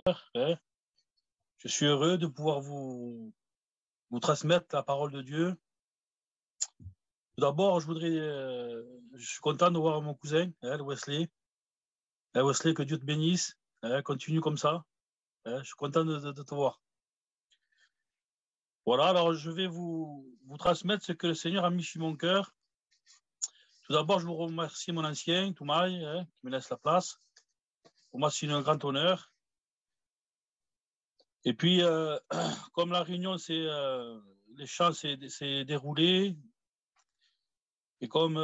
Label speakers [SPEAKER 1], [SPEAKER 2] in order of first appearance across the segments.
[SPEAKER 1] Hein. Je suis heureux de pouvoir vous transmettre la parole de Dieu. Tout d'abord, je suis content de voir mon cousin, le Wesley. Wesley, que Dieu te bénisse. Continue comme ça. Je suis content de te voir. Voilà, alors je vais vous transmettre ce que le Seigneur a mis sur mon cœur. Tout d'abord, je vous remercie, mon ancien, Toumaï, qui me laisse la place. Pour moi, c'est un grand honneur. Et puis, comme la réunion, les chants s'est déroulé, et comme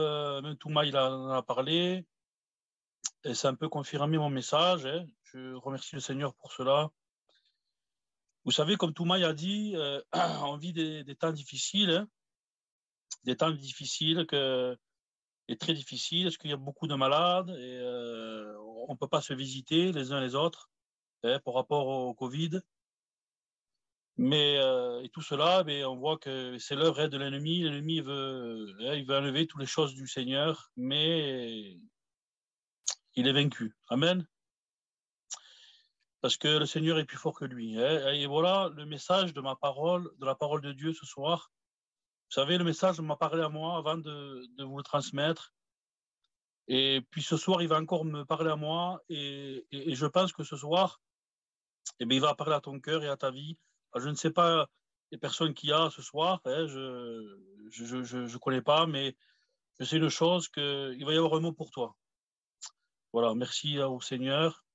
[SPEAKER 1] même Toumaï en a parlé, et c'est un peu confirmé mon message. Je remercie le Seigneur pour cela. Vous savez, comme Toumaï a dit, on vit des temps difficiles, des temps difficiles et très difficiles, parce qu'il y a beaucoup de malades et on ne peut pas se visiter les uns les autres par rapport au Covid. Mais et tout cela, on voit que c'est l'œuvre de l'ennemi. L'ennemi il veut enlever toutes les choses du Seigneur, mais il est vaincu. Amen. Parce que le Seigneur est plus fort que lui. Et voilà le message de la parole de Dieu ce soir. Vous savez, le message m'a parlé à moi avant de vous le transmettre. Et puis ce soir, il va encore me parler à moi. Et je pense que ce soir, il va parler à ton cœur et à ta vie. Je ne sais pas les personnes qu'il y a ce soir. Je connais pas, mais je sais une chose, qu'il va y avoir un mot pour toi. Voilà, merci au Seigneur.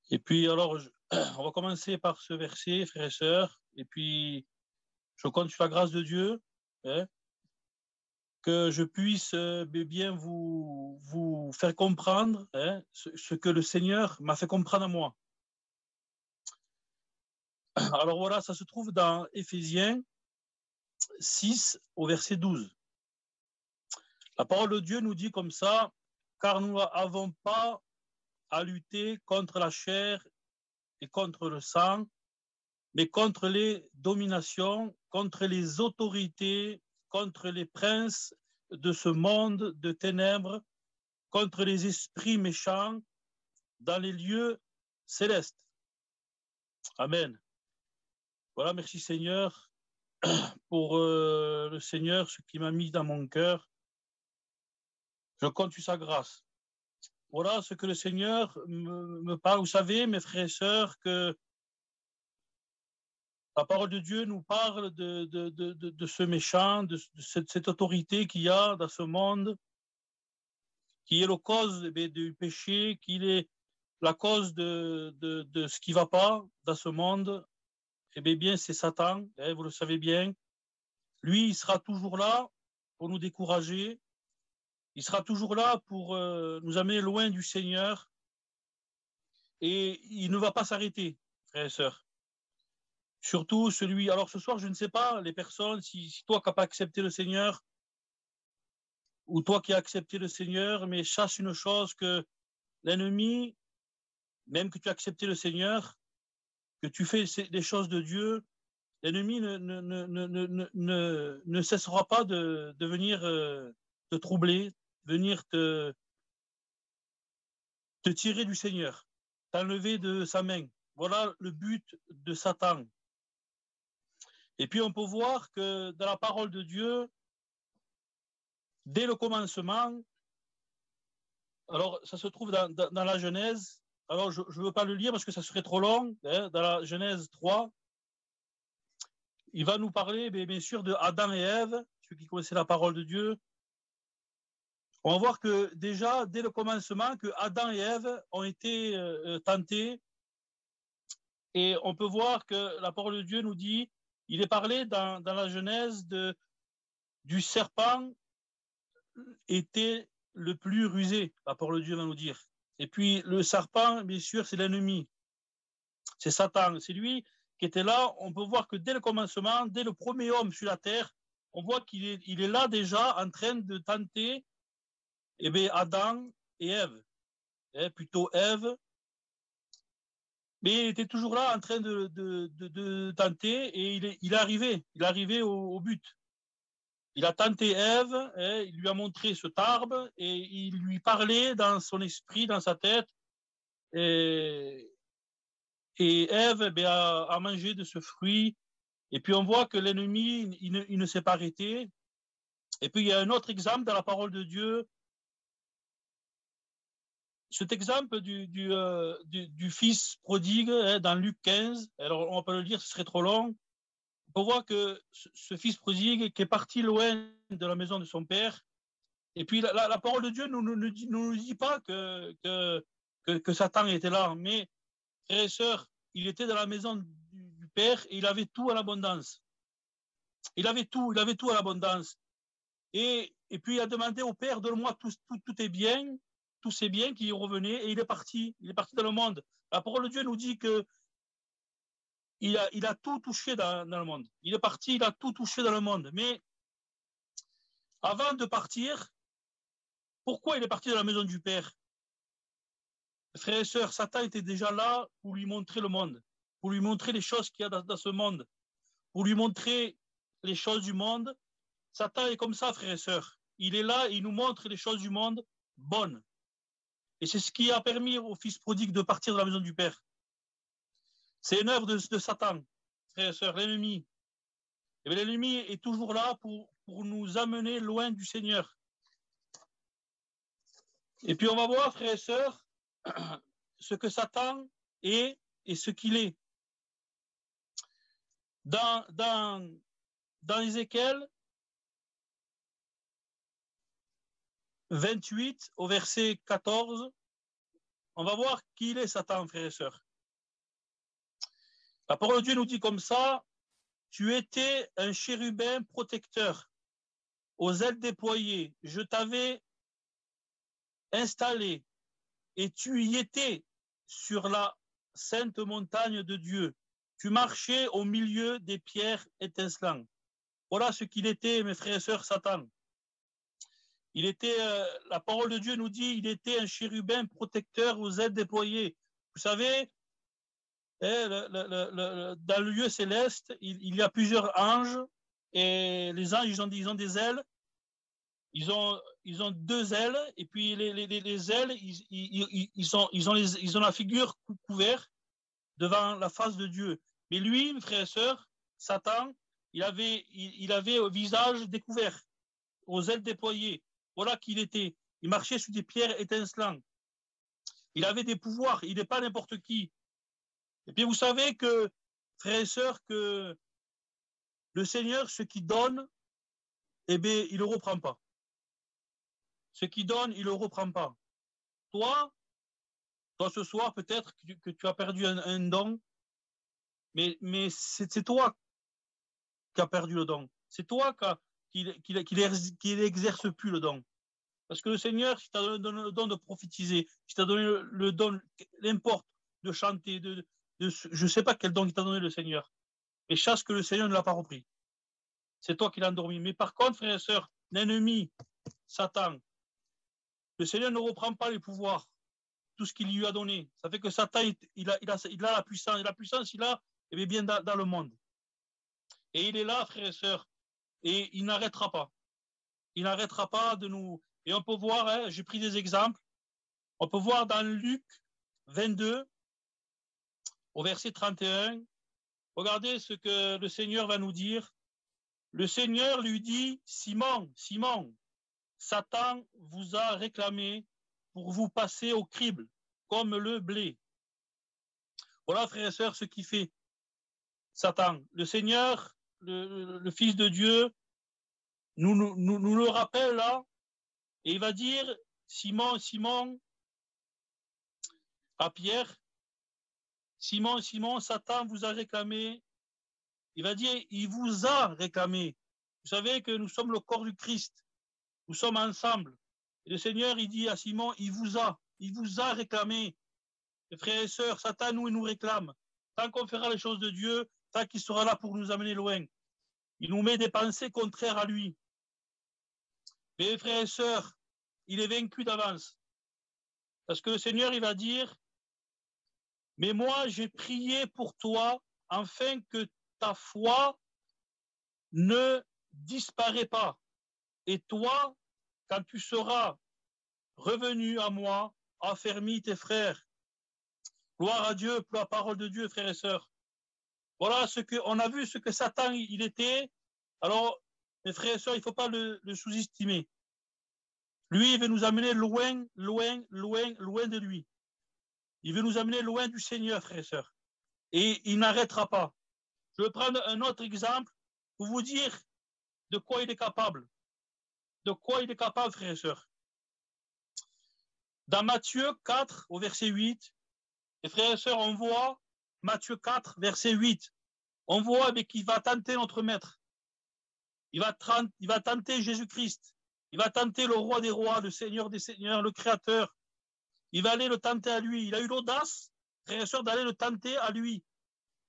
[SPEAKER 1] Et puis alors, on va commencer par ce verset, frères et sœurs. Et puis, je compte sur la grâce de Dieu, que je puisse bien vous faire comprendre ce que le Seigneur m'a fait comprendre à moi. Alors voilà, ça se trouve dans Éphésiens 6 au verset 12. La parole de Dieu nous dit comme ça, car nous n'avons pas à lutter contre la chair et contre le sang, mais contre les dominations, contre les autorités, contre les princes de ce monde de ténèbres, contre les esprits méchants dans les lieux célestes. Amen. Voilà, merci Seigneur pour le Seigneur, ce qui m'a mis dans mon cœur. Je compte sur sa grâce. Voilà ce que le Seigneur me parle. Vous savez, mes frères et sœurs, que la parole de Dieu nous parle de ce méchant, de cette autorité qu'il y a dans ce monde, qui est la cause du péché, qui est la cause de ce qui ne va pas dans ce monde. Eh bien, c'est Satan, vous le savez bien. Lui, il sera toujours là pour nous décourager. Il sera toujours là pour nous amener loin du Seigneur. Et il ne va pas s'arrêter, frères et sœurs. Surtout celui... Alors ce soir, je ne sais pas, les personnes, si toi qui n'as pas accepté le Seigneur, ou toi qui as accepté le Seigneur, mais sache une chose, que l'ennemi, même que tu as accepté le Seigneur, que tu fais des choses de Dieu, l'ennemi ne cessera pas de venir te troubler, venir te tirer du Seigneur, t'enlever de sa main. Voilà le but de Satan. Et puis on peut voir que dans la parole de Dieu, dès le commencement, alors ça se trouve dans la Genèse, alors je ne veux pas le lire parce que ça serait trop long, dans la Genèse 3, il va nous parler bien sûr de Adam et Ève, ceux qui connaissaient la parole de Dieu. On va voir que déjà, dès le commencement, que Adam et Ève ont été tentés. Et on peut voir que la parole de Dieu nous dit, il est parlé dans la Genèse du serpent était le plus rusé, la parole de Dieu va nous dire. Et puis le serpent, bien sûr, c'est l'ennemi. C'est Satan. C'est lui qui était là. On peut voir que dès le commencement, dès le premier homme sur la terre, on voit qu'il est là déjà en train de tenter Adam et Ève. Plutôt Ève. Mais il était toujours là en train de tenter et il est arrivé au but. Il a tenté Ève, il lui a montré cet arbre et il lui parlait dans son esprit, dans sa tête, et Ève a mangé de ce fruit. Et puis on voit que l'ennemi, il ne s'est pas arrêté. Et puis il y a un autre exemple dans la parole de Dieu. Cet exemple du fils prodigue, dans Luc 15, alors on peut le lire, ce serait trop long. On voit que ce fils prodigue qui est parti loin de la maison de son père, et puis la parole de Dieu ne nous dit pas que Satan était là, mais frères et sœurs, il était dans la maison du père et il avait tout à l'abondance. Il avait tout à l'abondance. Et puis il a demandé au père, donne-moi tout tes biens, tous ces biens qui y revenaient, et il est parti dans le monde. La parole de Dieu nous dit que il a tout touché dans le monde. Il est parti, il a tout touché dans le monde. Mais avant de partir, pourquoi il est parti de la maison du Père? Frères et sœurs, Satan était déjà là pour lui montrer le monde, pour lui montrer les choses qu'il y a dans ce monde, pour lui montrer les choses du monde. Satan est comme ça, frères et sœurs. Il est là, il nous montre les choses du monde bonnes. Et c'est ce qui a permis au fils prodigue de partir de la maison du Père. C'est une œuvre de Satan, frères et sœurs, l'ennemi. Et l'ennemi est toujours là pour nous amener loin du Seigneur. Et puis on va voir, frères et sœurs, ce que Satan est et ce qu'il est. Dans Ézéchiel 28 au verset 14, on va voir qui il est Satan, frères et sœurs. La parole de Dieu nous dit comme ça: tu étais un chérubin protecteur, aux ailes déployées, je t'avais installé et tu y étais sur la sainte montagne de Dieu. Tu marchais au milieu des pierres étincelantes. Voilà ce qu'il était, mes frères et sœurs, Satan. Il était, la parole de Dieu nous dit, il était un chérubin protecteur aux ailes déployées. Vous savez, dans le lieu céleste, il y a plusieurs anges, et les anges, ils ont des ailes. Ils ont deux ailes, et puis les ailes, ils ont la figure couverte devant la face de Dieu. Mais lui, frères et sœurs, Satan, il avait au visage découvert, aux ailes déployées. Voilà qui il était. Il marchait sur des pierres étincelantes. Il avait des pouvoirs. Il n'est pas n'importe qui. Et puis vous savez que, frères et sœurs, que le Seigneur, ce qu'il donne, eh bien, il ne le reprend pas. Ce qu'il donne, il ne le reprend pas. Toi, ce soir, peut-être que tu as perdu un don, mais c'est toi qui as perdu le don. C'est toi qui n'exerce plus le don. Parce que le Seigneur, il t'a donné le don de prophétiser, il t'a donné le don, n'importe, de chanter, je ne sais pas quel don il t'a donné le Seigneur. Et chasse que le Seigneur ne l'a pas repris. C'est toi qui l'as endormi. Mais par contre, frères et sœurs, l'ennemi, Satan, le Seigneur ne reprend pas les pouvoirs, tout ce qu'il lui a donné. Ça fait que Satan, il a la puissance. Et la puissance, il a bien dans le monde. Et il est là, frères et sœurs, et il n'arrêtera pas. Il n'arrêtera pas de nous... Et on peut voir, j'ai pris des exemples, on peut voir dans Luc 22, au verset 31, regardez ce que le Seigneur va nous dire. Le Seigneur lui dit, Simon, Simon, Satan vous a réclamé pour vous passer au crible, comme le blé. Voilà, frères et sœurs, ce qu'il fait, Satan. Le Seigneur, le Fils de Dieu, nous le rappelle là, et il va dire, Simon, Simon, à Pierre, Simon, Simon, Satan vous a réclamé. Il va dire, il vous a réclamé. Vous savez que nous sommes le corps du Christ. Nous sommes ensemble. Et le Seigneur, il dit à Simon, il vous a réclamé. Les frères et sœurs, Satan, nous réclame. Tant qu'on fera les choses de Dieu, tant qu'il sera là pour nous amener loin. Il nous met des pensées contraires à lui. Mais les frères et sœurs, il est vaincu d'avance. Parce que le Seigneur, il va dire, mais moi, j'ai prié pour toi afin que ta foi ne disparaît pas. Et toi, quand tu seras revenu à moi, affermis tes frères. Gloire à Dieu pour la parole de Dieu, frères et sœurs. Voilà on a vu ce que Satan il était. Alors, mes frères et sœurs, il ne faut pas le sous-estimer. Lui, il veut nous amener loin, loin, loin, loin de lui. Il veut nous amener loin du Seigneur, frères et sœurs. Et il n'arrêtera pas. Je vais prendre un autre exemple pour vous dire de quoi il est capable. De quoi il est capable, frères et sœurs. Dans Matthieu 4, au verset 8, les frères et sœurs, on voit Matthieu 4, verset 8. On voit qu'il va tenter notre maître. Il va tenter Jésus-Christ. Il va tenter le roi des rois, le Seigneur des seigneurs, le Créateur. Il va aller le tenter à lui. Il a eu l'audace, frères et sœurs, d'aller le tenter à lui.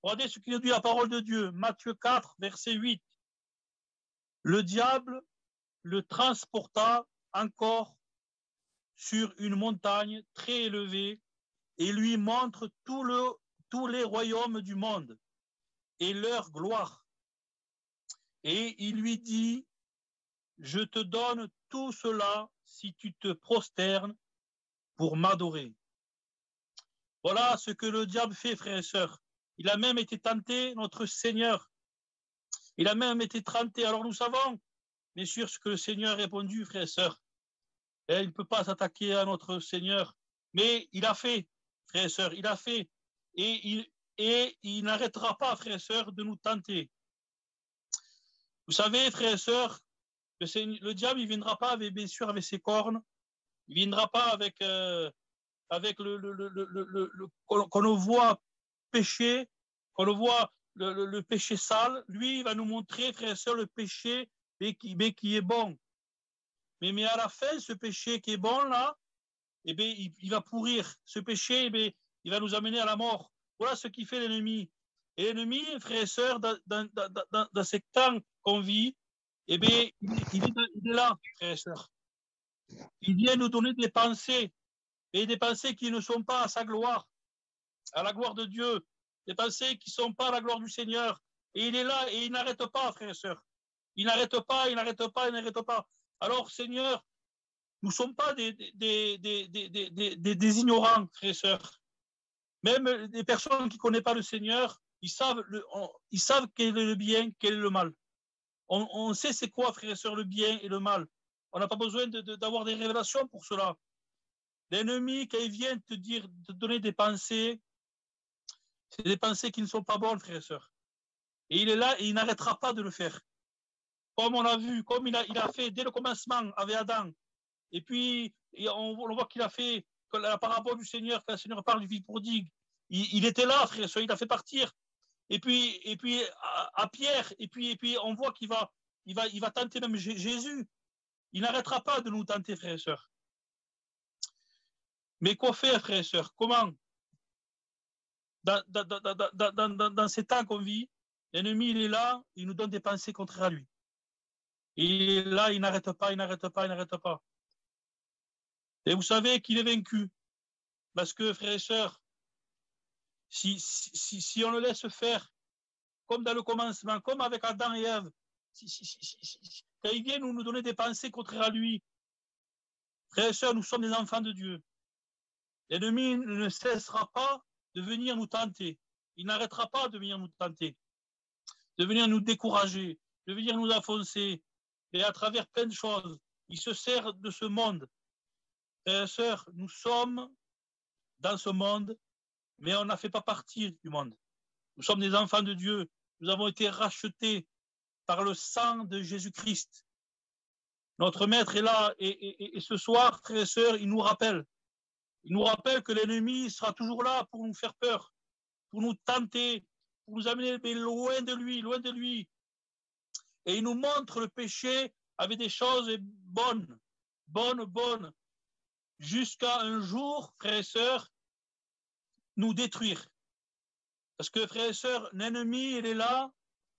[SPEAKER 1] Regardez ce qu'il nous dit la parole de Dieu. Matthieu 4, verset 8. Le diable le transporta encore sur une montagne très élevée et lui montre tous les royaumes du monde et leur gloire. Et il lui dit, je te donne tout cela si tu te prosternes pour m'adorer. Voilà ce que le diable fait, frères et sœurs. Il a même été tenté, notre Seigneur. Il a même été tenté. Alors nous savons, bien sûr, ce que le Seigneur a répondu, frères et sœurs. Et il ne peut pas s'attaquer à notre Seigneur. Mais il a fait, frères et sœurs, il a fait. Et il n'arrêtera pas, frères et sœurs, de nous tenter. Vous savez, frères et sœurs, le diable, il ne viendra pas, bien sûr, avec ses cornes. Il ne viendra pas avec qu'on le voit péché, qu'on le voit le péché sale. Lui, il va nous montrer, frères et sœurs, le péché mais qui est bon. Mais à la fin, ce péché qui est bon, là, eh bien, il va pourrir. Ce péché, eh bien, il va nous amener à la mort. Voilà ce qui fait l'ennemi. Et l'ennemi, frères et sœurs, dans ces temps qu'on vit, eh bien, il est là, frères et sœurs. Il vient nous donner des pensées, et des pensées qui ne sont pas à sa gloire, à la gloire de Dieu, des pensées qui ne sont pas à la gloire du Seigneur. Et il est là, et il n'arrête pas, frères et sœurs. Il n'arrête pas, il n'arrête pas, il n'arrête pas. Alors, Seigneur, nous ne sommes pas des ignorants, frères et sœurs. Même des personnes qui ne connaissent pas le Seigneur, ils savent quel est le bien, quel est le mal. On sait c'est quoi, frères et sœurs, le bien et le mal. On n'a pas besoin d'avoir des révélations pour cela. L'ennemi, quand il vient te donner des pensées, c'est des pensées qui ne sont pas bonnes, frères et sœurs. Et il est là et il n'arrêtera pas de le faire. Comme on a vu, comme il a fait dès le commencement avec Adam. Et puis, on voit qu'il a fait la parabole du Seigneur, quand le Seigneur parle du fils prodigue. Il était là, frère et sœurs, il a fait partir. Et puis à Pierre, et puis on voit qu'il va tenter même Jésus. Il n'arrêtera pas de nous tenter, frères et sœurs. Mais quoi faire, frères et sœurs? Comment? Dans ces temps qu'on vit, l'ennemi, il est là, il nous donne des pensées contraires à lui. Et il est là, il n'arrête pas, il n'arrête pas, il n'arrête pas. Et vous savez qu'il est vaincu. Parce que, frères et sœurs, si on le laisse faire, comme dans le commencement, comme avec Adam et Ève, quand il vient nous donner des pensées contraires à lui, frères et sœurs, nous sommes des enfants de Dieu. L'ennemi ne cessera pas de venir nous tenter. Il n'arrêtera pas de venir nous tenter, de venir nous décourager, de venir nous enfoncer, et à travers plein de choses. Il se sert de ce monde. Frères et sœurs, nous sommes dans ce monde, mais on n'a fait pas partie du monde. Nous sommes des enfants de Dieu. Nous avons été rachetés par le sang de Jésus-Christ. Notre Maître est là et ce soir, frères et sœurs, il nous rappelle. Il nous rappelle que l'ennemi sera toujours là pour nous faire peur, pour nous tenter, pour nous amener loin de lui, loin de lui. Et il nous montre le péché avec des choses bonnes, bonnes, jusqu'à un jour, frères et sœurs, nous détruire. Parce que, frères et sœurs, l'ennemi, il est là,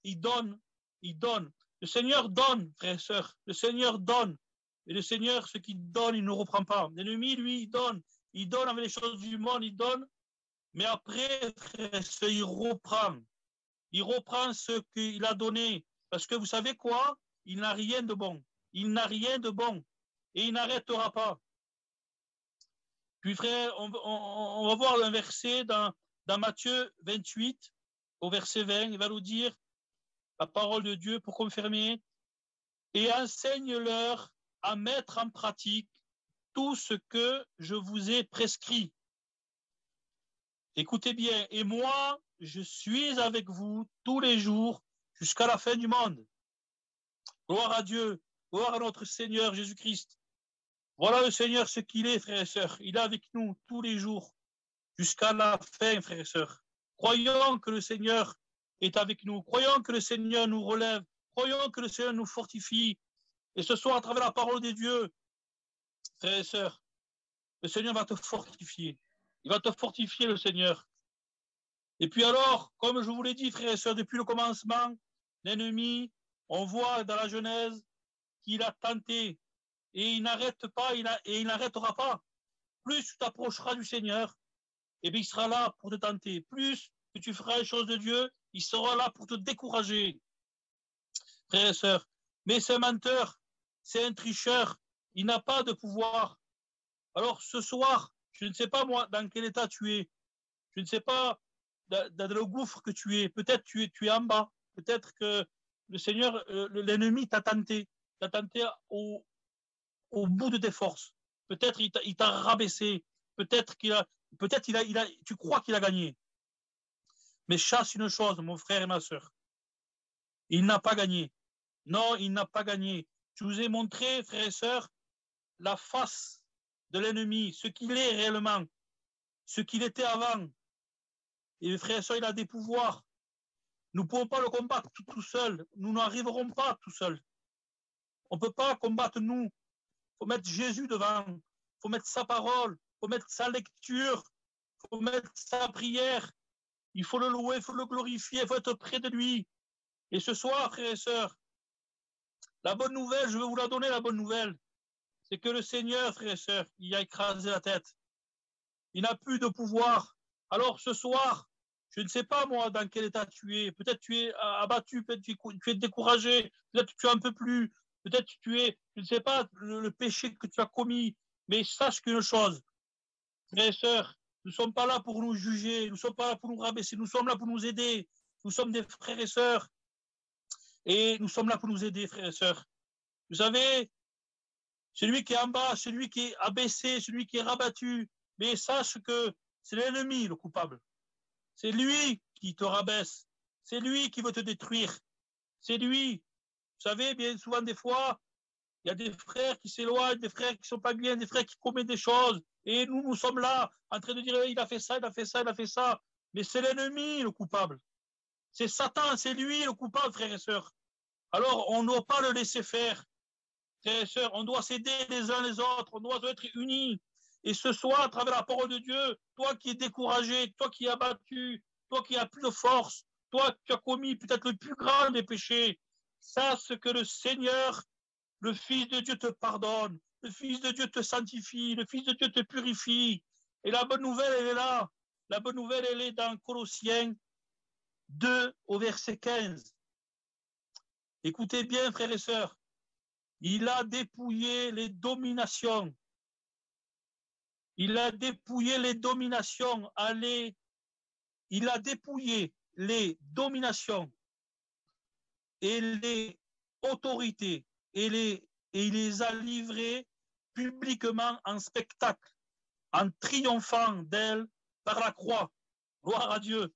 [SPEAKER 1] il donne. Le Seigneur donne, frères et sœurs, le Seigneur donne. Et le Seigneur, ce qu'il donne, il ne reprend pas. L'ennemi, lui, il donne avec les choses du monde, il donne. Mais après, frères et sœurs, il reprend. Il reprend ce qu'il a donné. Parce que vous savez quoi? Il n'a rien de bon. Il n'a rien de bon. Et il n'arrêtera pas. Puis frère, on va voir un verset dans Matthieu 28, au verset 20, il va nous dire la parole de Dieu pour confirmer et enseigne-leur à mettre en pratique tout ce que je vous ai prescrit. Écoutez bien, et moi, je suis avec vous tous les jours jusqu'à la fin du monde. Gloire à Dieu, gloire à notre Seigneur Jésus-Christ. Voilà le Seigneur ce qu'il est, frères et sœurs. Il est avec nous tous les jours jusqu'à la fin, frères et sœurs. Croyons que le Seigneur est avec nous. Croyons que le Seigneur nous relève. Croyons que le Seigneur nous fortifie. Et ce soir, à travers la parole de Dieu, frères et sœurs, le Seigneur va te fortifier. Il va te fortifier, le Seigneur. Et puis alors, comme je vous l'ai dit, frères et sœurs, depuis le commencement, l'ennemi, on voit dans la Genèse qu'il a tenté et il n'arrête pas et il n'arrêtera pas. Plus tu t'approcheras du Seigneur, et bien il sera là pour te tenter. Plus que tu feras les choses de Dieu, il sera là pour te décourager. Frères et sœurs, mais c'est un menteur, c'est un tricheur, il n'a pas de pouvoir. Alors ce soir, je ne sais pas moi dans quel état tu es, je ne sais pas dans le gouffre que tu es, peut-être tu es en bas, peut-être que le Seigneur, l'ennemi t'a tenté au bout de tes forces, peut-être il t'a rabaissé, peut-être tu crois qu'il a gagné. Mais chasse une chose, mon frère et ma soeur, il n'a pas gagné. Non, il n'a pas gagné. Je vous ai montré, frères et sœurs, la face de l'ennemi, ce qu'il est réellement, ce qu'il était avant. Et frères et sœurs, il a des pouvoirs. Nous ne pouvons pas le combattre tout seul. Nous n'arriverons pas tout seuls. On ne peut pas combattre nous. Il faut mettre Jésus devant. Il faut mettre sa parole. Il faut mettre sa lecture. Il faut mettre sa prière. Il faut le louer, il faut le glorifier, il faut être près de lui. Et ce soir, frères et sœurs, la bonne nouvelle, je vais vous la donner, la bonne nouvelle, c'est que le Seigneur, frères et sœurs, il a écrasé la tête. Il n'a plus de pouvoir. Alors ce soir, je ne sais pas moi dans quel état tu es. Peut-être tu es abattu, peut-être tu es découragé, peut-être tu es un peu plus, peut-être tu es, je ne sais pas, le péché que tu as commis. Mais sache qu'une chose, frères et sœurs, nous ne sommes pas là pour nous juger, nous ne sommes pas là pour nous rabaisser, nous sommes là pour nous aider. Nous sommes des frères et sœurs et nous sommes là pour nous aider, frères et sœurs. Vous savez, celui qui est en bas, celui qui est abaissé, celui qui est rabattu, mais sache que c'est l'ennemi le coupable. C'est lui qui te rabaisse. C'est lui qui veut te détruire. C'est lui. Vous savez, bien souvent, des fois, il y a des frères qui s'éloignent, des frères qui ne sont pas bien, des frères qui commettent des choses. Et nous sommes là, en train de dire, il a fait ça, il a fait ça, il a fait ça. Mais c'est l'ennemi le coupable. C'est Satan, c'est lui le coupable, frères et sœurs. Alors, on ne doit pas le laisser faire. Frères et sœurs, on doit s'aider les uns les autres, on doit être unis. Et ce soir, à travers la parole de Dieu, toi qui es découragé, toi qui es abattu, toi qui n'as plus de force, toi qui as commis peut-être le plus grand des péchés, sache que le Seigneur, le Fils de Dieu te pardonne, le Fils de Dieu te sanctifie, le Fils de Dieu te purifie. Et la bonne nouvelle, elle est là. La bonne nouvelle, elle est dans Colossiens 2 au verset 15. Écoutez bien, frères et sœurs. Il a dépouillé les dominations. Il a dépouillé les dominations. Allez, il a dépouillé les dominations et les autorités et il les a livrées publiquement en spectacle, en triomphant d'elles par la croix. Gloire à Dieu.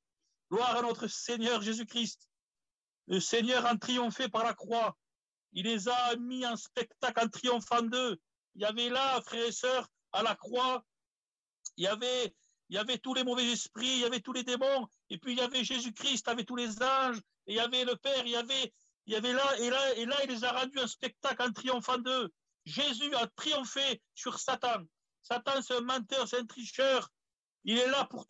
[SPEAKER 1] Gloire à notre Seigneur Jésus-Christ. Le Seigneur a triomphé par la croix. Il les a mis en spectacle en triomphant d'eux. Il y avait là, frères et sœurs, à la croix, il y avait tous les mauvais esprits, il y avait tous les démons, et puis il y avait Jésus-Christ avec tous les anges, et il y avait le Père, il y avait là, il les a rendus un spectacle en triomphant d'eux. Jésus a triomphé sur Satan. Satan, c'est un menteur, c'est un tricheur. Il est là pour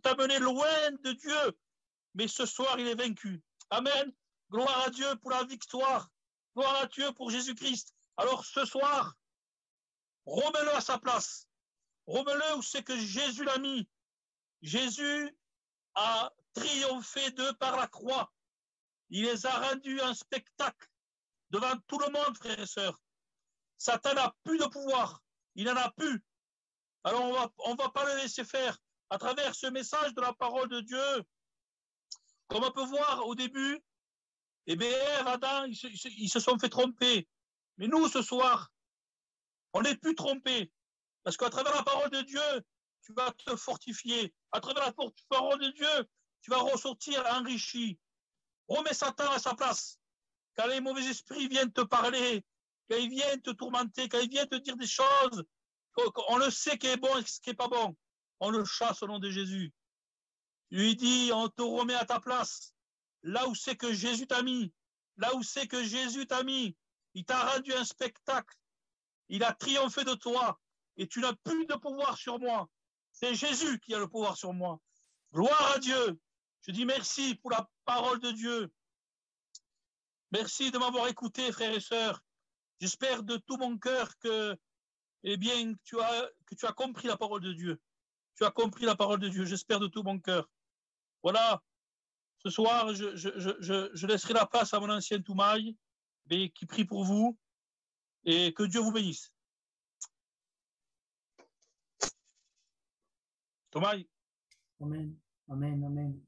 [SPEAKER 1] t'amener loin de Dieu. Mais ce soir, il est vaincu. Amen. Gloire à Dieu pour la victoire. Gloire à Dieu pour Jésus-Christ. Alors ce soir, remets-le à sa place. Remets-le où c'est que Jésus l'a mis. Jésus a triomphé d'eux par la croix. Il les a rendus un spectacle devant tout le monde, frères et sœurs. Satan n'a plus de pouvoir. Il n'en a plus. Alors on va pas le laisser faire. À travers ce message de la parole de Dieu, comme on peut voir au début, eh bien, Ève, Adam, ils se sont fait tromper. Mais nous, ce soir, on n'est plus trompés. Parce qu'à travers la parole de Dieu, tu vas te fortifier. À travers la parole de Dieu, tu vas ressortir enrichi. Remets Satan à sa place. Quand les mauvais esprits viennent te parler, quand ils viennent te tourmenter, quand ils viennent te dire des choses, on le sait qui est bon et ce qui n'est pas bon. On le chasse au nom de Jésus. Lui dit, on te remet à ta place. Là où c'est que Jésus t'a mis. Là où c'est que Jésus t'a mis. Il t'a rendu un spectacle. Il a triomphé de toi. Et tu n'as plus de pouvoir sur moi. C'est Jésus qui a le pouvoir sur moi. Gloire à Dieu. Je dis merci pour la parole de Dieu. Merci de m'avoir écouté, frères et sœurs. J'espère de tout mon cœur que, eh bien, que tu as compris la parole de Dieu. Tu as compris la parole de Dieu. J'espère de tout mon cœur. Voilà. Ce soir, je laisserai la place à mon ancien Toumaï, qui prie pour vous, et que Dieu vous bénisse. Toumaï.
[SPEAKER 2] Amen. Amen. Amen.